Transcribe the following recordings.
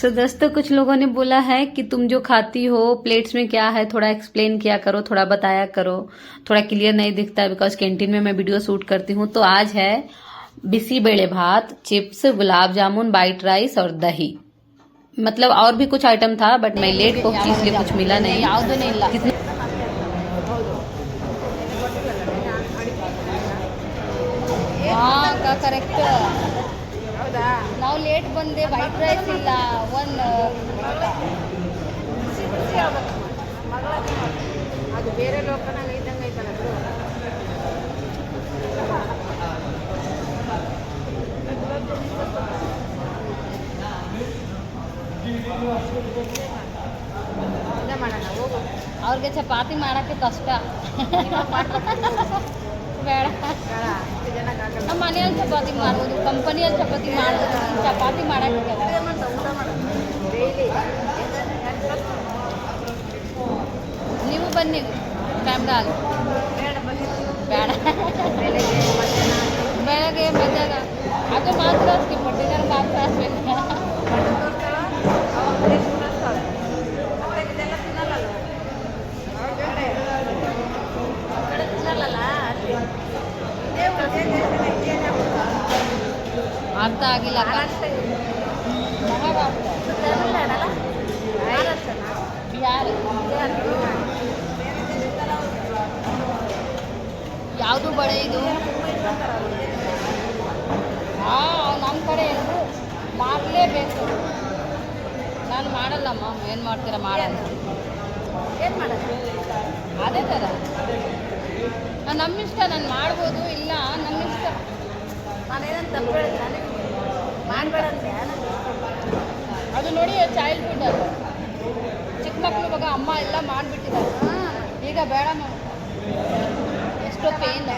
सो दोस्तों, कुछ लोगों ने बोला है कि तुम जो खाती हो प्लेट्स में क्या है थोड़ा एक्सप्लेन किया करो, थोड़ा बताया करो, थोड़ा क्लियर नहीं दिखता है बिकॉज कैंटीन में मैं वीडियो शूट करती हूँ। तो आज है बिसी बेड़े भात, chips, gulab jamun, white rice और दही। मतलब और भी कुछ आइटम था बट मैं लेट पहुंची इसलिए कुछ मिला नहीं। कितना ಕರೆಕ್ಟ್ ನಾವು ಲೇಟ್ ಬಂದೆ. ವೈಟ್ ರೈಸ್ ಇಲ್ಲ, ಒಂದು ಅದು ಬೇರೆ ಲೋಕನಾಗ ಇದ್ದಂಗೆ ಐತಲ್ಲ ಅದು. ಮಾಡೋಣ ಹೋಗು. ಅವ್ರಿಗೆ ಚಪಾತಿ ಮಾಡೋಕ್ಕೆ ಕಷ್ಟ. ಬೇಡ, ನಮ್ಮ ಮನೆಯಲ್ಲಿ ಚಪಾತಿ ಮಾಡ್ಬೋದು, ಕಂಪನಿಯಲ್ಲಿ ಚಪಾತಿ ಮಾಡ್ಬೋದು, ಚಪಾತಿ ಮಾಡೋಕ್ಕೆ ನೀವು ಬನ್ನಿ ಕ್ಯಾಮ್ರಾ ಅಲ್ಲಿ. ಬೇಡ, ಬೆಳಗ್ಗೆ ಮಧ್ಯಾಹ್ನ ಅದು ಮಾತ್ರ ಸ್ಕಿಪ್ ಡಿನ್ನರ್ ಮಾತ್ರ ಹಾಕ್ಬೇಕು. ಅರ್ಥ ಆಗಿಲ್ಲ. ಯಾರು ಯಾವುದು ಬಳೆ ಇದು? ನಮ್ಮ ಕಡೆ ಎಲ್ಲರೂ ಮಾಡಲೇಬೇಕು. ನಾನು ಮಾಡಲ್ಲಮ್ಮ. ಏನು ಮಾಡ್ತೀರಾ? ಮಾಡಲ್ಲ. ಏನು ಮಾಡೋದು? ಅದೇ ಥರ ನಮ್ಮಿಷ್ಟ. ನಾನು ಮಾಡ್ಬೋದು, ಇಲ್ಲ ನಮ್ಮಿಷ್ಟ. ನಾನೇನಂತ ತಪ್ಪು ಹೇಳಿದ್ರೆ ಮಾಡಬೇಡ ಅಂತ. ಅದು ನೋಡಿ ಚೈಲ್ಡ್ಹುಡ್, ಅದು ಚಿಕ್ಕ ಮಕ್ಕಳು ಇವಾಗ ಅಮ್ಮ ಎಲ್ಲ ಮಾಡಿಬಿಟ್ಟಿದ್ದಾರೆ. ಈಗ ಬೇಡ ಎಷ್ಟೋ ಪೇನ್.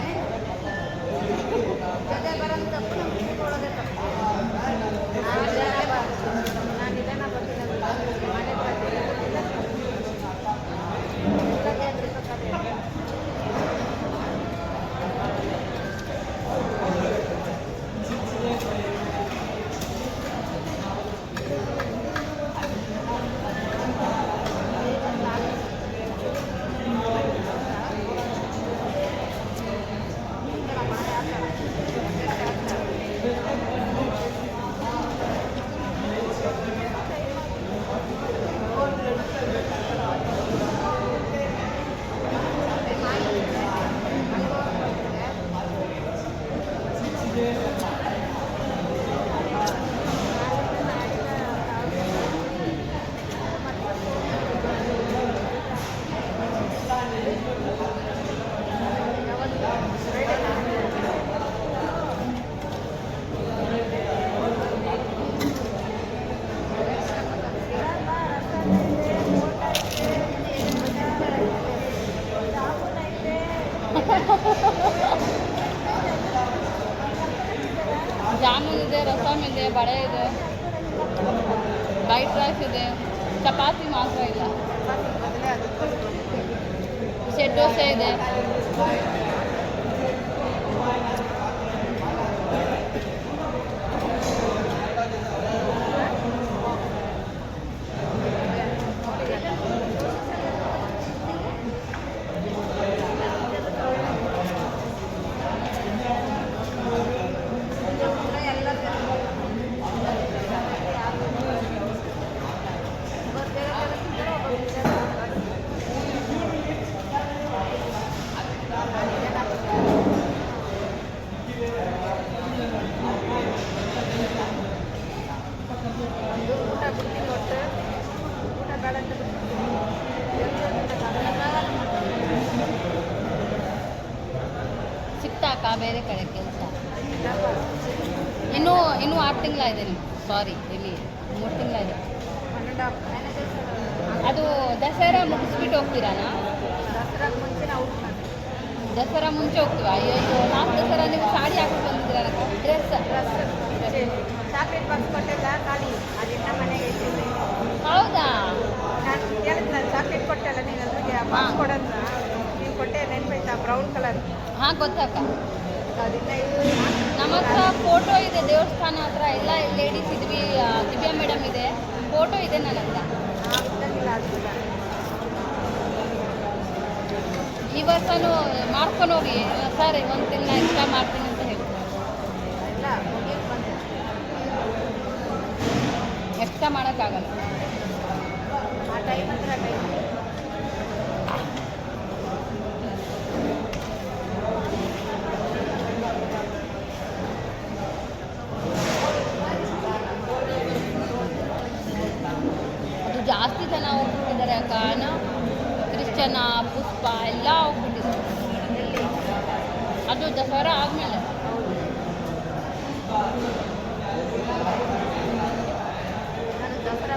ಜಾಮೂನ್ ಇದೆ, ರಸಮ್ ಇದೆ, ಬಳೆ ಇದೆ, ವೈಟ್ ರೈಸ್ ಇದೆ, ಚಪಾತಿ ಮಾತ್ರ ಇಲ್ಲ. ಸೆಟ್ ದೋಸೆ ಇದೆ. ಸಿಕ್ತಾಕ ಬೇರೆ ಕಡೆ ಕೆಲಸ? ಇನ್ನೂ 6 ತಿಂಗಳಿದೆ. ಸಾರಿ, ಇಲ್ಲಿ 3 ತಿಂಗಳಿದೆ. ಅದು ದಸರಾ ಮುಗಿಸ್ಬಿಟ್ಟು ಹೋಗ್ತೀರಾನಾ? ದಸರಾ ಮುಂಚೆ ಹೋಗ್ತೀವ? ಅಯ್ಯೋ, ನಾವು ದಸರಾ ನೀವು ಸಾಡಿ ಹಾಕೊಂಡು ಬಂದಿದ್ದೀರ? ಡ್ರೆಸ್ ಚಾಕ್ಲೇಟ್ ಬಾಕ್ಸ್ ಕೊಟ್ಟೆಲ್ಲ ಖಾಲಿ. ಅದನ್ನ ಮನೆಗೆ ಇಟ್ಟಿದ್ದೆ. ಹೌದಾ? ನಾನು ಹೇಳಿದ್ನ ಚಾಕ್ಲೇಟ್ ಕೊಟ್ಟೆಲ್ಲ ನೀನು ಅದ್ರಿಗೆ ಬಾಕ್ಸ್ ಕೊಡೋದನ್ನ ನೀನು ಕೊಟ್ಟೆ. ನೆನ್ಪಾಯ್ತಾ? Brown colour. ಹಾಂ, ಗೊತ್ತಾಕ. ನಮ್ಮ ಹತ್ರ ಫೋಟೋ ಇದೆ ದೇವಸ್ಥಾನ ಹತ್ರ. ಎಲ್ಲ ಲೇಡೀಸ್ ಇದ್ವಿ. ದಿವ್ಯಾ ಮೇಡಮ್ ಇದೆ. ಫೋಟೋ ಫೋಟೋ ಇದೆ ನನ್ನ ಹತ್ರ. ಈ ವರ್ಷನೂ ಮಾಡ್ಕೊಂಡು ಹೋಗಿ ಸರ್ ಒಂದು ತಿಂಗಳ ಎಕ್ಸ್ಟ್ರಾ ಮಾಡ್ತೀನಿ ಅಂತ ಹೇಳ್ತಾರೆ. ಎಕ್ಸ್ಟ್ರಾ ಮಾಡೋಕ್ಕಾಗಲ್ಲ. ಆ ಟೈಮ್ ಹತ್ರ ಟೈಮ್ ಅದು ಜಾಸ್ತಿ ಜನ ಹೋಗ್ಬಿಟ್ಟಿದ್ದಾರೆ ಅಕ್ಕ. ಕ್ರಿಶ್ಚನ ಪುಷ್ಪ ಎಲ್ಲ ಹೋಗ್ಬಿಟ್ಟಿದ್ದಾರೆ. ಅದು ದಸರಾ ಆದಮೇಲೆ ದಸರಾ